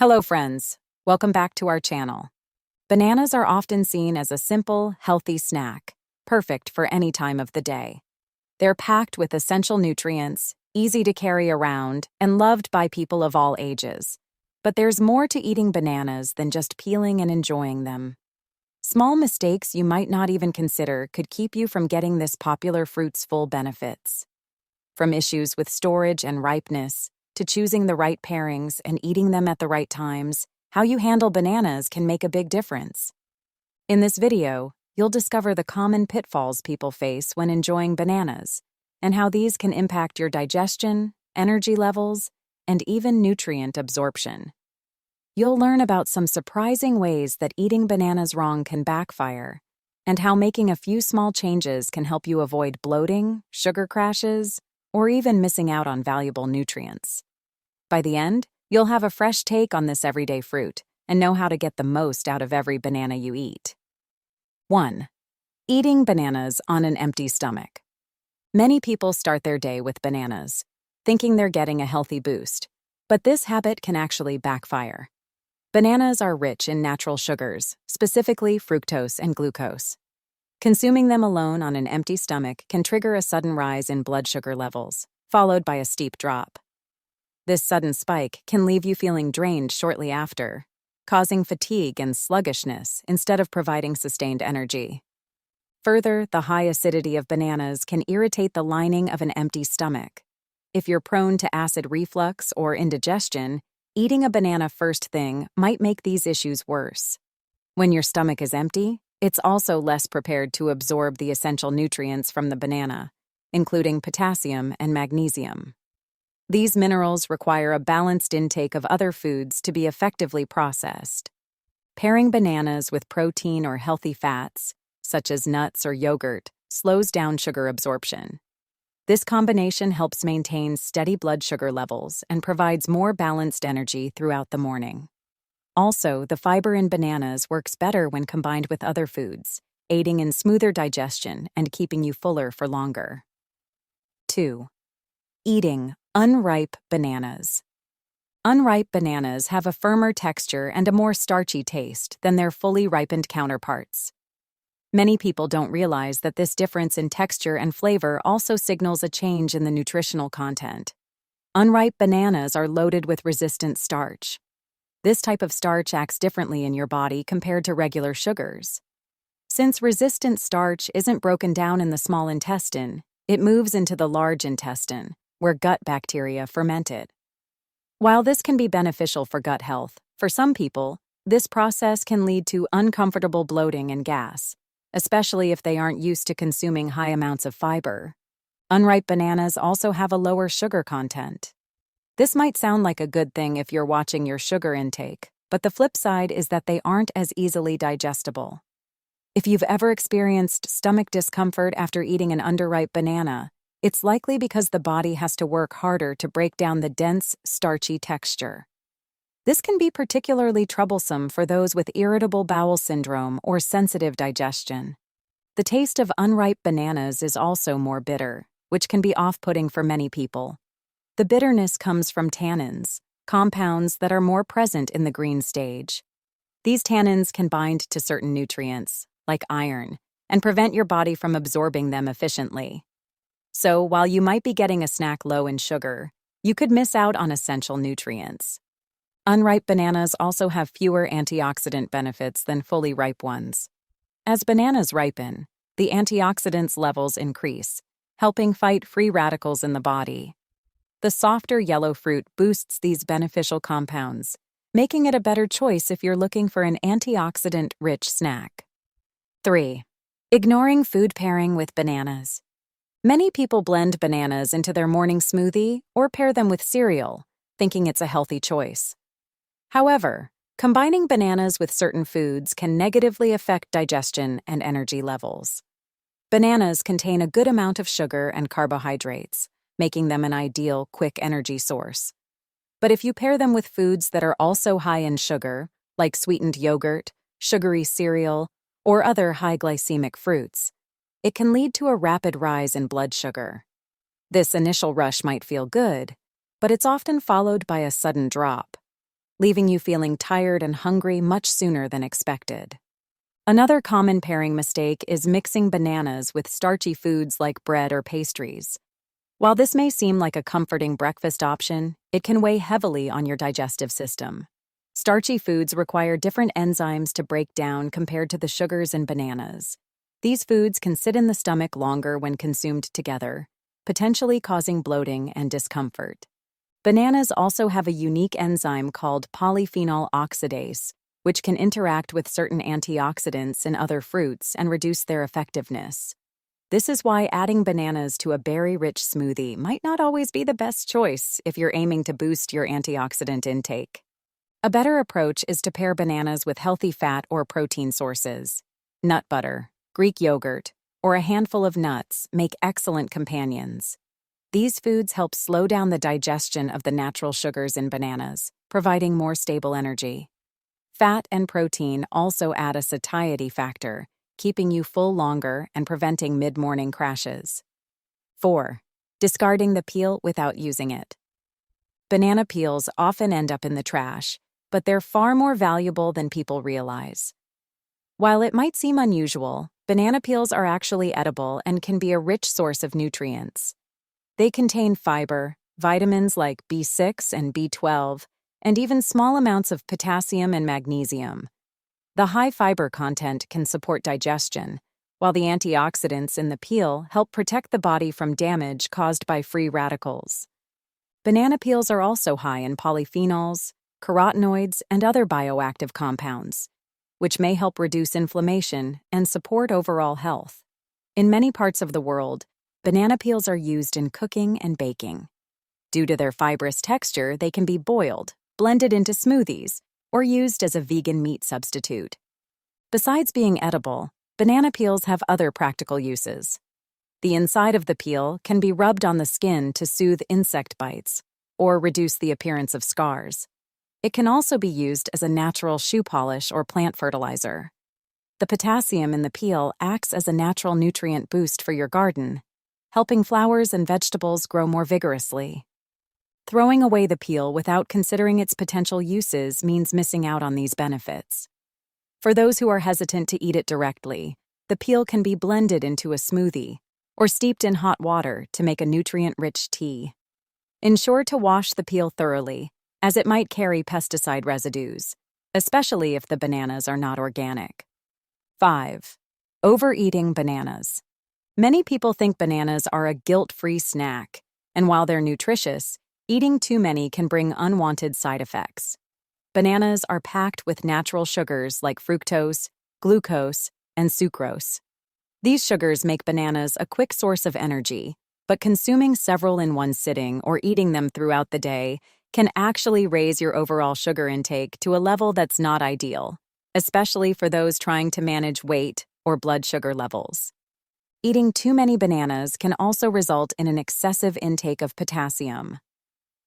Hello friends, welcome back to our channel. Bananas are often seen as a simple, healthy snack, perfect for any time of the day. They're packed with essential nutrients, easy to carry around, and loved by people of all ages. But there's more to eating bananas than just peeling and enjoying them. Small mistakes you might not even consider could keep you from getting this popular fruit's full benefits. From issues with storage and ripeness, to choosing the right pairings and eating them at the right times, how you handle bananas can make a big difference. In this video, you'll discover the common pitfalls people face when enjoying bananas, and how these can impact your digestion, energy levels, and even nutrient absorption. You'll learn about some surprising ways that eating bananas wrong can backfire, and how making a few small changes can help you avoid bloating, sugar crashes, or even missing out on valuable nutrients. By the end, you'll have a fresh take on this everyday fruit and know how to get the most out of every banana you eat. 1. Eating bananas on an empty stomach. Many people start their day with bananas, thinking they're getting a healthy boost, but this habit can actually backfire. Bananas are rich in natural sugars, specifically fructose and glucose. Consuming them alone on an empty stomach can trigger a sudden rise in blood sugar levels, followed by a steep drop. This sudden spike can leave you feeling drained shortly after, causing fatigue and sluggishness instead of providing sustained energy. Further, the high acidity of bananas can irritate the lining of an empty stomach. If you're prone to acid reflux or indigestion, eating a banana first thing might make these issues worse. When your stomach is empty, it's also less prepared to absorb the essential nutrients from the banana, including potassium and magnesium. These minerals require a balanced intake of other foods to be effectively processed. Pairing bananas with protein or healthy fats, such as nuts or yogurt, slows down sugar absorption. This combination helps maintain steady blood sugar levels and provides more balanced energy throughout the morning. Also, the fiber in bananas works better when combined with other foods, aiding in smoother digestion and keeping you fuller for longer. 2. Eating unripe bananas. Unripe bananas have a firmer texture and a more starchy taste than their fully ripened counterparts. Many people don't realize that this difference in texture and flavor also signals a change in the nutritional content. Unripe bananas are loaded with resistant starch. This type of starch acts differently in your body compared to regular sugars. Since resistant starch isn't broken down in the small intestine, it moves into the large intestine, where gut bacteria ferment it. While this can be beneficial for gut health, for some people, this process can lead to uncomfortable bloating and gas, especially if they aren't used to consuming high amounts of fiber. Unripe bananas also have a lower sugar content. This might sound like a good thing if you're watching your sugar intake, but the flip side is that they aren't as easily digestible. If you've ever experienced stomach discomfort after eating an underripe banana, it's likely because the body has to work harder to break down the dense, starchy texture. This can be particularly troublesome for those with irritable bowel syndrome or sensitive digestion. The taste of unripe bananas is also more bitter, which can be off-putting for many people. The bitterness comes from tannins, compounds that are more present in the green stage. These tannins can bind to certain nutrients, like iron, and prevent your body from absorbing them efficiently. So, while you might be getting a snack low in sugar, you could miss out on essential nutrients. Unripe bananas also have fewer antioxidant benefits than fully ripe ones. As bananas ripen, the antioxidants levels increase, helping fight free radicals in the body. The softer yellow fruit boosts these beneficial compounds, making it a better choice if you're looking for an antioxidant-rich snack. 3. Ignoring food pairing with bananas. Many people blend bananas into their morning smoothie or pair them with cereal, thinking it's a healthy choice. However, combining bananas with certain foods can negatively affect digestion and energy levels. Bananas contain a good amount of sugar and carbohydrates, making them an ideal, quick energy source. But if you pair them with foods that are also high in sugar, like sweetened yogurt, sugary cereal, or other high glycemic fruits, it can lead to a rapid rise in blood sugar. This initial rush might feel good, but it's often followed by a sudden drop. leaving you feeling tired and hungry much sooner than expected. Another common pairing mistake is mixing bananas with starchy foods like bread or pastries. While this may seem like a comforting breakfast option, it can weigh heavily on your digestive system. Starchy foods require different enzymes to break down compared to the sugars in bananas. These foods can sit in the stomach longer when consumed together, potentially causing bloating and discomfort. Bananas also have a unique enzyme called polyphenol oxidase, which can interact with certain antioxidants in other fruits and reduce their effectiveness. This is why adding bananas to a berry-rich smoothie might not always be the best choice if you're aiming to boost your antioxidant intake. A better approach is to pair bananas with healthy fat or protein sources. Nut butter, Greek yogurt, or a handful of nuts make excellent companions. These foods help slow down the digestion of the natural sugars in bananas, providing more stable energy. Fat and protein also add a satiety factor, keeping you full longer and preventing mid-morning crashes. 4. Discarding the peel without using it. Banana peels often end up in the trash, but they're far more valuable than people realize. While it might seem unusual, banana peels are actually edible and can be a rich source of nutrients. They contain fiber, vitamins like B6 and B12, and even small amounts of potassium and magnesium. The high fiber content can support digestion, while the antioxidants in the peel help protect the body from damage caused by free radicals. Banana peels are also high in polyphenols, carotenoids, and other bioactive compounds, which may help reduce inflammation and support overall health. In many parts of the world, banana peels are used in cooking and baking. Due to their fibrous texture, they can be boiled, blended into smoothies, or used as a vegan meat substitute. Besides being edible, banana peels have other practical uses. The inside of the peel can be rubbed on the skin to soothe insect bites or reduce the appearance of scars. It can also be used as a natural shoe polish or plant fertilizer. The potassium in the peel acts as a natural nutrient boost for your garden, helping flowers and vegetables grow more vigorously. Throwing away the peel without considering its potential uses means missing out on these benefits. For those who are hesitant to eat it directly, the peel can be blended into a smoothie or steeped in hot water to make a nutrient-rich tea. Ensure to wash the peel thoroughly, as it might carry pesticide residues, especially if the bananas are not organic. 5. Overeating bananas. Many people think bananas are a guilt-free snack, and while they're nutritious, eating too many can bring unwanted side effects. Bananas are packed with natural sugars like fructose, glucose, and sucrose. These sugars make bananas a quick source of energy, but consuming several in one sitting or eating them throughout the day can actually raise your overall sugar intake to a level that's not ideal, especially for those trying to manage weight or blood sugar levels. Eating too many bananas can also result in an excessive intake of potassium.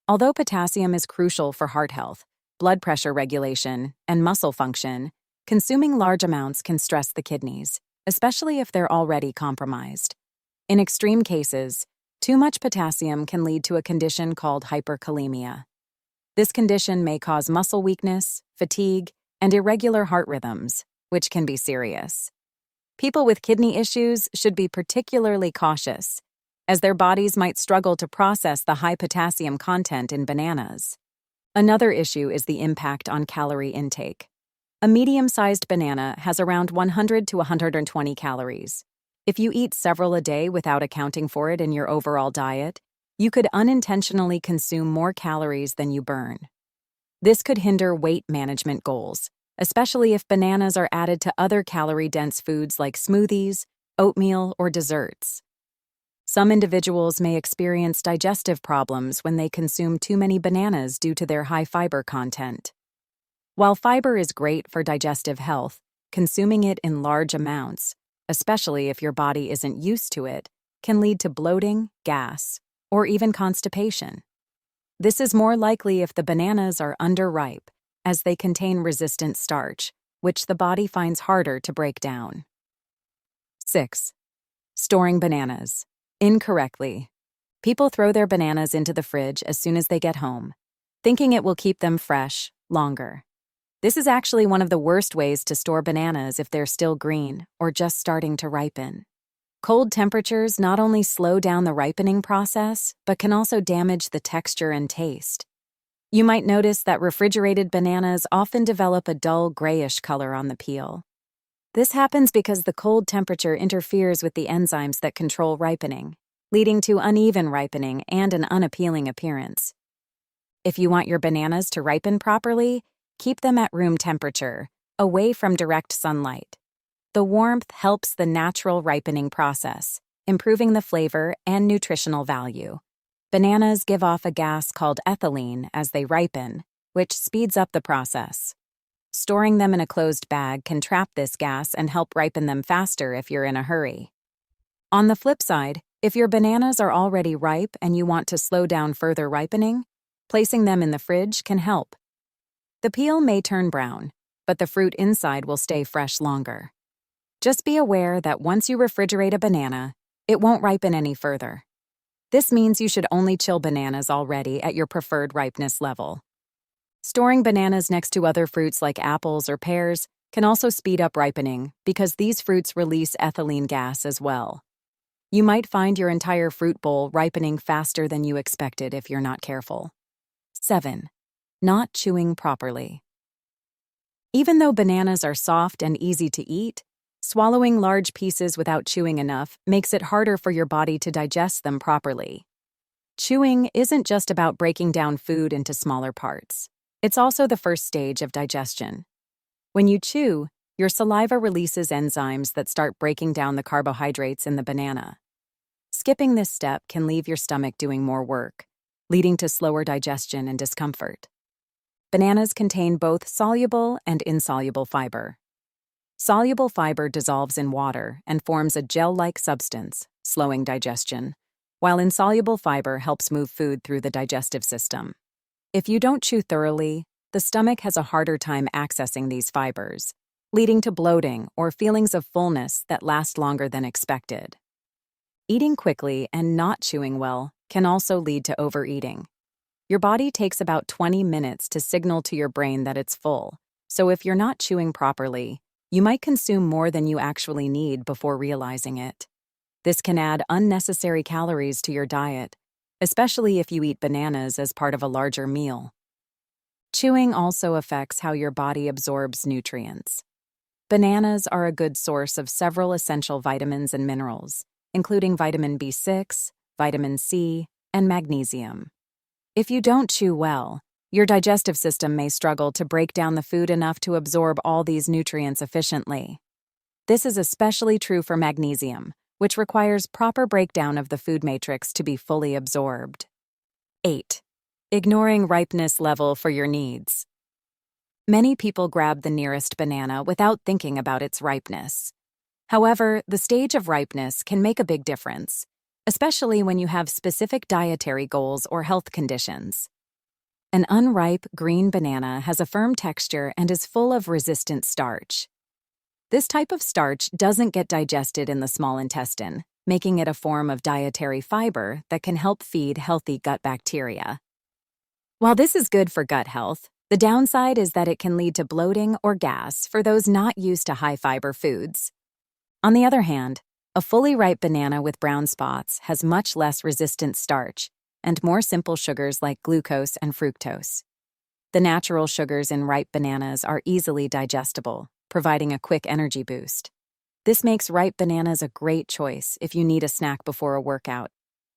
Although potassium is crucial for heart health, blood pressure regulation, and muscle function, consuming large amounts can stress the kidneys, especially if they're already compromised. In extreme cases, too much potassium can lead to a condition called hyperkalemia. This condition may cause muscle weakness, fatigue, and irregular heart rhythms, which can be serious. People with kidney issues should be particularly cautious, as their bodies might struggle to process the high potassium content in bananas. Another issue is the impact on calorie intake. A medium-sized banana has around 100 to 120 calories. If you eat several a day without accounting for it in your overall diet, you could unintentionally consume more calories than you burn. This could hinder weight management goals, especially if bananas are added to other calorie-dense foods like smoothies, oatmeal, or desserts. Some individuals may experience digestive problems when they consume too many bananas due to their high fiber content. While fiber is great for digestive health, consuming it in large amounts, especially if your body isn't used to it, can lead to bloating, gas, or even constipation. This is more likely if the bananas are underripe, as they contain resistant starch, which the body finds harder to break down. 6. Storing bananas incorrectly. People throw their bananas into the fridge as soon as they get home, thinking it will keep them fresh longer. This is actually one of the worst ways to store bananas if they're still green or just starting to ripen. Cold temperatures not only slow down the ripening process, but can also damage the texture and taste. You might notice that refrigerated bananas often develop a dull grayish color on the peel. This happens because the cold temperature interferes with the enzymes that control ripening, leading to uneven ripening and an unappealing appearance. If you want your bananas to ripen properly, keep them at room temperature, away from direct sunlight. The warmth helps the natural ripening process, improving the flavor and nutritional value. Bananas give off a gas called ethylene as they ripen, which speeds up the process. Storing them in a closed bag can trap this gas and help ripen them faster if you're in a hurry. On the flip side, if your bananas are already ripe and you want to slow down further ripening, placing them in the fridge can help. The peel may turn brown, but the fruit inside will stay fresh longer. Just be aware that once you refrigerate a banana, it won't ripen any further. This means you should only chill bananas already at your preferred ripeness level. Storing bananas next to other fruits like apples or pears can also speed up ripening because these fruits release ethylene gas as well. You might find your entire fruit bowl ripening faster than you expected if you're not careful. 7. Not chewing properly. Even though bananas are soft and easy to eat, swallowing large pieces without chewing enough makes it harder for your body to digest them properly. Chewing isn't just about breaking down food into smaller parts. It's also the first stage of digestion. When you chew, your saliva releases enzymes that start breaking down the carbohydrates in the banana. Skipping this step can leave your stomach doing more work, leading to slower digestion and discomfort. Bananas contain both soluble and insoluble fiber. Soluble fiber dissolves in water and forms a gel-like substance, slowing digestion, while insoluble fiber helps move food through the digestive system. If you don't chew thoroughly, the stomach has a harder time accessing these fibers, leading to bloating or feelings of fullness that last longer than expected. Eating quickly and not chewing well can also lead to overeating. Your body takes about 20 minutes to signal to your brain that it's full, so if you're not chewing properly, you might consume more than you actually need before realizing it. This can add unnecessary calories to your diet, especially if you eat bananas as part of a larger meal. Chewing also affects how your body absorbs nutrients. Bananas are a good source of several essential vitamins and minerals, including vitamin B6, vitamin C, and magnesium. If you don't chew well, your digestive system may struggle to break down the food enough to absorb all these nutrients efficiently. This is especially true for magnesium, which requires proper breakdown of the food matrix to be fully absorbed. 8. Ignoring ripeness level for your needs. Many people grab the nearest banana without thinking about its ripeness. However, the stage of ripeness can make a big difference, especially when you have specific dietary goals or health conditions. An unripe green banana has a firm texture and is full of resistant starch. This type of starch doesn't get digested in the small intestine, making it a form of dietary fiber that can help feed healthy gut bacteria. While this is good for gut health, the downside is that it can lead to bloating or gas for those not used to high-fiber foods. On the other hand, a fully ripe banana with brown spots has much less resistant starch and more simple sugars like glucose and fructose. The natural sugars in ripe bananas are easily digestible, providing a quick energy boost. This makes ripe bananas a great choice if you need a snack before a workout,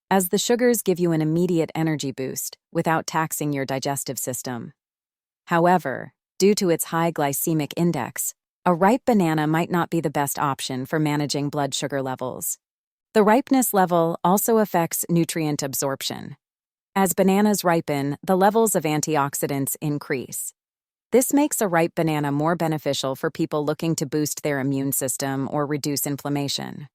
as the sugars give you an immediate energy boost without taxing your digestive system. However, due to its high glycemic index, a ripe banana might not be the best option for managing blood sugar levels. The ripeness level also affects nutrient absorption. As bananas ripen, the levels of antioxidants increase. This makes a ripe banana more beneficial for people looking to boost their immune system or reduce inflammation.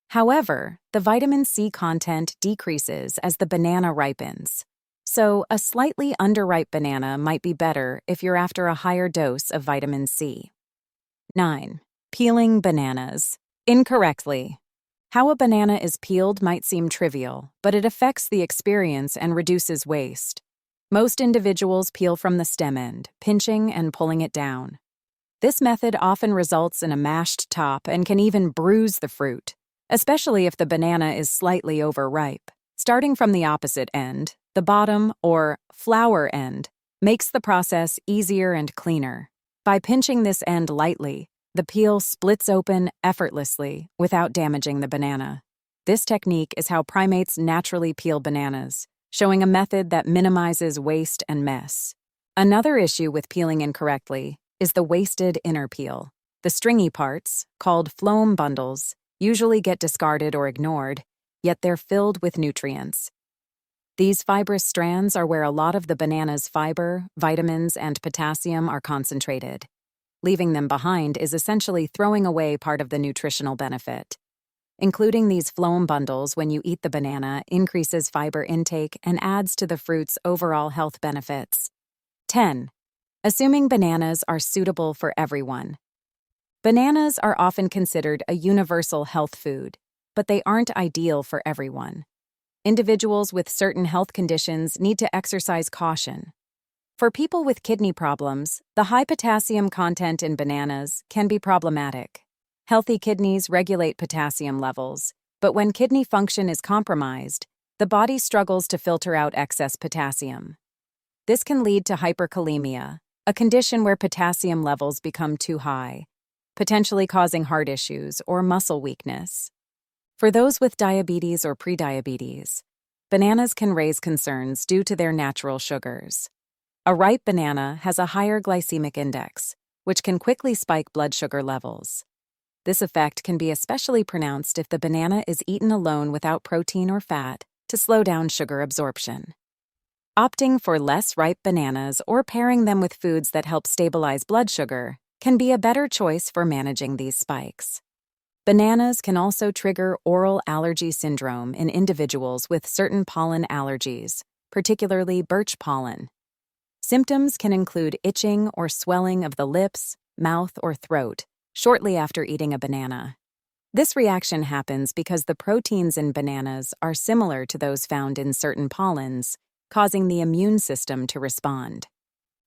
However, the vitamin C content decreases as the banana ripens. So, a slightly underripe banana might be better if you're after a higher dose of vitamin C. 9. Peeling bananas incorrectly. How a banana is peeled might seem trivial, but it affects the experience and reduces waste. Most individuals peel from the stem end, pinching and pulling it down. This method often results in a mashed top and can even bruise the fruit, especially if the banana is slightly overripe. Starting from the opposite end, the bottom, or flower end, makes the process easier and cleaner. By pinching this end lightly, the peel splits open effortlessly without damaging the banana. This technique is how primates naturally peel bananas, showing a method that minimizes waste and mess. Another issue with peeling incorrectly is the wasted inner peel. The stringy parts, called phloem bundles, usually get discarded or ignored, yet they're filled with nutrients. These fibrous strands are where a lot of the banana's fiber, vitamins, and potassium are concentrated. Leaving them behind is essentially throwing away part of the nutritional benefit. Including these phloem bundles when you eat the banana increases fiber intake and adds to the fruit's overall health benefits. 10. Assuming bananas are suitable for everyone. Bananas are often considered a universal health food, but they aren't ideal for everyone. Individuals with certain health conditions need to exercise caution. For people with kidney problems, the high potassium content in bananas can be problematic. Healthy kidneys regulate potassium levels, but when kidney function is compromised, the body struggles to filter out excess potassium. This can lead to hyperkalemia, a condition where potassium levels become too high, potentially causing heart issues or muscle weakness. For those with diabetes or prediabetes, bananas can raise concerns due to their natural sugars. A ripe banana has a higher glycemic index, which can quickly spike blood sugar levels. This effect can be especially pronounced if the banana is eaten alone without protein or fat to slow down sugar absorption. Opting for less ripe bananas or pairing them with foods that help stabilize blood sugar can be a better choice for managing these spikes. Bananas can also trigger oral allergy syndrome in individuals with certain pollen allergies, particularly birch pollen. Symptoms can include itching or swelling of the lips, mouth, or throat shortly after eating a banana. This reaction happens because the proteins in bananas are similar to those found in certain pollens, causing the immune system to respond.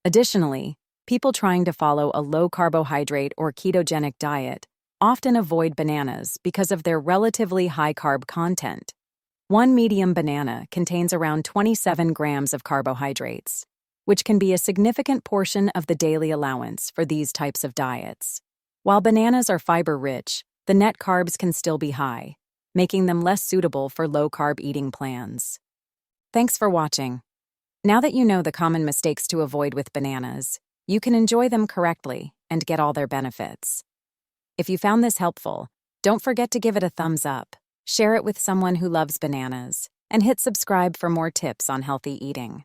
Additionally, people trying to follow a low-carbohydrate or ketogenic diet often avoid bananas because of their relatively high carb content. One medium banana contains around 27 grams of carbohydrates, which can be a significant portion of the daily allowance for these types of diets. While bananas are fiber-rich, the net carbs can still be high, making them less suitable for low-carb eating plans. Thanks for watching. Now that you know the common mistakes to avoid with bananas, you can enjoy them correctly and get all their benefits. If you found this helpful, don't forget to give it a thumbs up, share it with someone who loves bananas, and hit subscribe for more tips on healthy eating.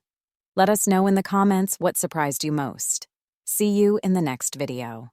Let us know in the comments what surprised you most. See you in the next video.